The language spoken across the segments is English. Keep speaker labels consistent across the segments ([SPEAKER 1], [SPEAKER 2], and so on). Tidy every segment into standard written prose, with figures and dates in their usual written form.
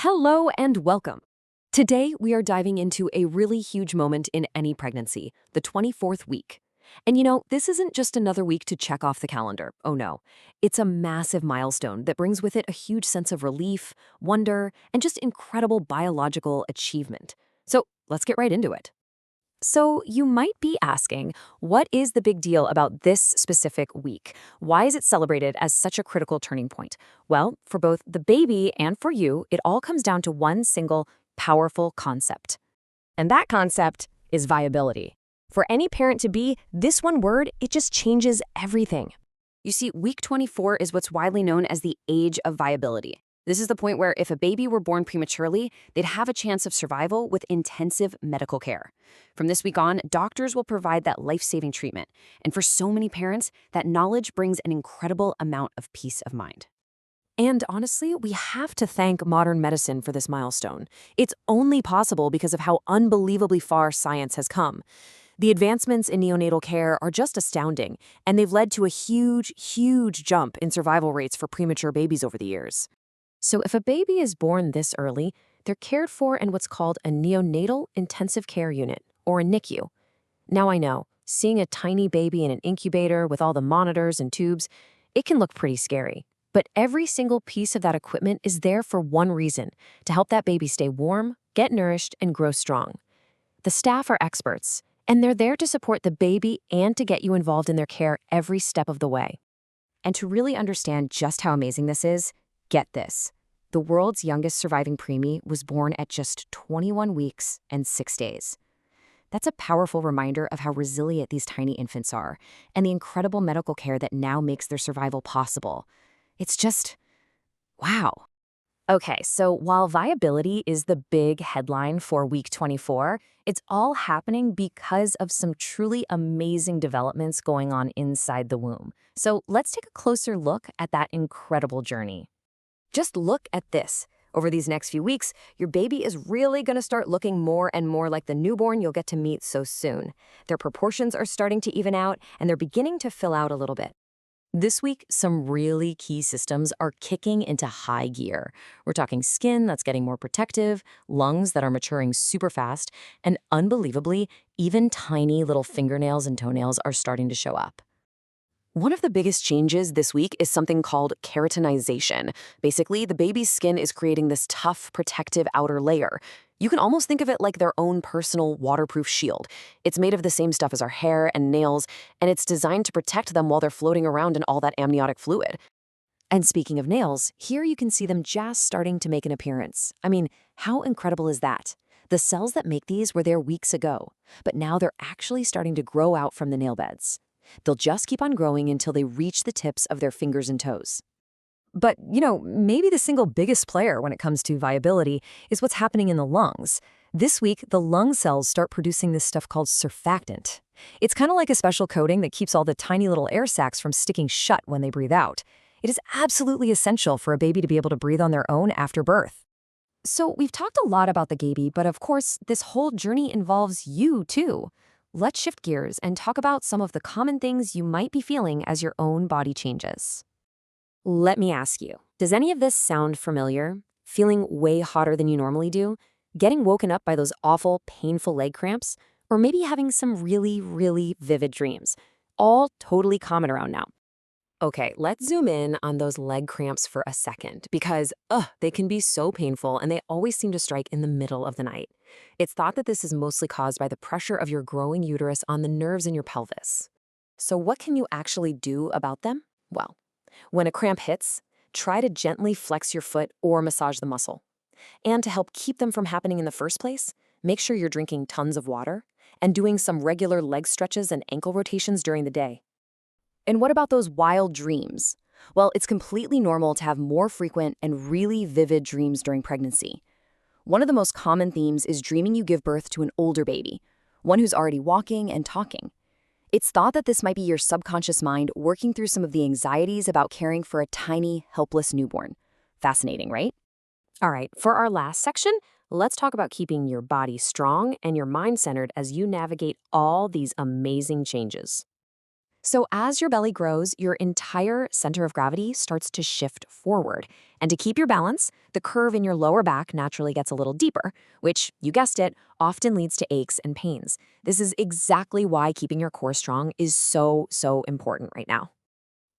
[SPEAKER 1] Hello and welcome. Today, we are diving into a really huge moment in any pregnancy, the 24th week. And this isn't just another week to check off the calendar. Oh no. It's a massive milestone that brings with it a huge sense of relief, wonder, and just incredible biological achievement. So let's get right into it. So you might be asking, what is the big deal about this specific week? Why is it celebrated as such a critical turning point? Well, for both the baby and for you, it all comes down to one single powerful concept. And that concept is viability. For any parent-to-be, this one word, it just changes everything. You see, week 24 is what's widely known as the age of viability. This is the point where if a baby were born prematurely, they'd have a chance of survival with intensive medical care. From this week on, doctors will provide that life-saving treatment. And for so many parents, that knowledge brings an incredible amount of peace of mind. And honestly, we have to thank modern medicine for this milestone. It's only possible because of how unbelievably far science has come. The advancements in neonatal care are just astounding, and they've led to a huge, huge jump in survival rates for premature babies over the years. So if a baby is born this early, they're cared for in what's called a neonatal intensive care unit, or a NICU. Now I know, seeing a tiny baby in an incubator with all the monitors and tubes, it can look pretty scary. But every single piece of that equipment is there for one reason, to help that baby stay warm, get nourished, and grow strong. The staff are experts, and they're there to support the baby and to get you involved in their care every step of the way. And to really understand just how amazing this is, get this. The world's youngest surviving preemie was born at just 21 weeks and 6 days. That's a powerful reminder of how resilient these tiny infants are and the incredible medical care that now makes their survival possible. It's just, wow. Okay, so while viability is the big headline for week 24, it's all happening because of some truly amazing developments going on inside the womb. So let's take a closer look at that incredible journey. Just look at this. Over these next few weeks, your baby is really going to start looking more and more like the newborn you'll get to meet so soon. Their proportions are starting to even out, and they're beginning to fill out a little bit. This week, some really key systems are kicking into high gear. We're talking skin that's getting more protective, lungs that are maturing super fast, and unbelievably, even tiny little fingernails and toenails are starting to show up. One of the biggest changes this week is something called keratinization. Basically, the baby's skin is creating this tough, protective outer layer. You can almost think of it like their own personal waterproof shield. It's made of the same stuff as our hair and nails, and it's designed to protect them while they're floating around in all that amniotic fluid. And speaking of nails, here you can see them just starting to make an appearance. I mean, how incredible is that? The cells that make these were there weeks ago, but now they're actually starting to grow out from the nail beds. They'll just keep on growing until they reach the tips of their fingers and toes. But, maybe the single biggest player when it comes to viability is what's happening in the lungs. This week, the lung cells start producing this stuff called surfactant. It's kind of like a special coating that keeps all the tiny little air sacs from sticking shut when they breathe out. It is absolutely essential for a baby to be able to breathe on their own after birth. So we've talked a lot about the baby, but of course, this whole journey involves you too. Let's shift gears and talk about some of the common things you might be feeling as your own body changes. Let me ask you, does any of this sound familiar? Feeling way hotter than you normally do? Getting woken up by those awful, painful leg cramps? Or maybe having some really, really vivid dreams? All totally common around now. Okay, let's zoom in on those leg cramps for a second because, they can be so painful and they always seem to strike in the middle of the night. It's thought that this is mostly caused by the pressure of your growing uterus on the nerves in your pelvis. So what can you actually do about them? Well, when a cramp hits, try to gently flex your foot or massage the muscle. And to help keep them from happening in the first place, make sure you're drinking tons of water and doing some regular leg stretches and ankle rotations during the day. And what about those wild dreams? Well, it's completely normal to have more frequent and really vivid dreams during pregnancy. One of the most common themes is dreaming you give birth to an older baby, one who's already walking and talking. It's thought that this might be your subconscious mind working through some of the anxieties about caring for a tiny, helpless newborn. Fascinating, right? All right, for our last section, let's talk about keeping your body strong and your mind centered as you navigate all these amazing changes. So as your belly grows, your entire center of gravity starts to shift forward. And to keep your balance, the curve in your lower back naturally gets a little deeper, which, you guessed it, often leads to aches and pains. This is exactly why keeping your core strong is so important right now.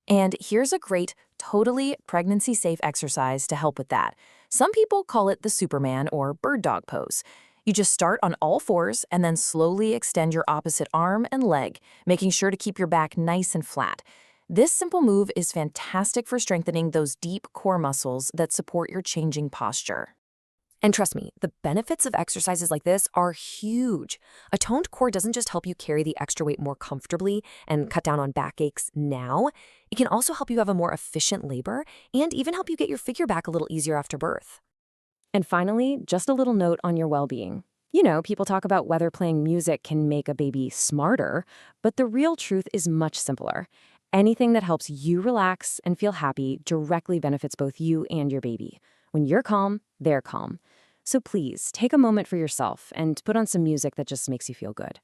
[SPEAKER 1] And here's a great, totally pregnancy-safe exercise to help with that. Some people call it the Superman or bird dog pose. You just start on all fours and then slowly extend your opposite arm and leg, making sure to keep your back nice and flat. This simple move is fantastic for strengthening those deep core muscles that support your changing posture. And trust me, the benefits of exercises like this are huge. A toned core doesn't just help you carry the extra weight more comfortably and cut down on backaches now, it can also help you have a more efficient labor and even help you get your figure back a little easier after birth. And finally, just a little note on your well-being. You know, people talk about whether playing music can make a baby smarter, but the real truth is much simpler. Anything that helps you relax and feel happy directly benefits both you and your baby. When you're calm, they're calm. So please, take a moment for yourself and put on some music that just makes you feel good.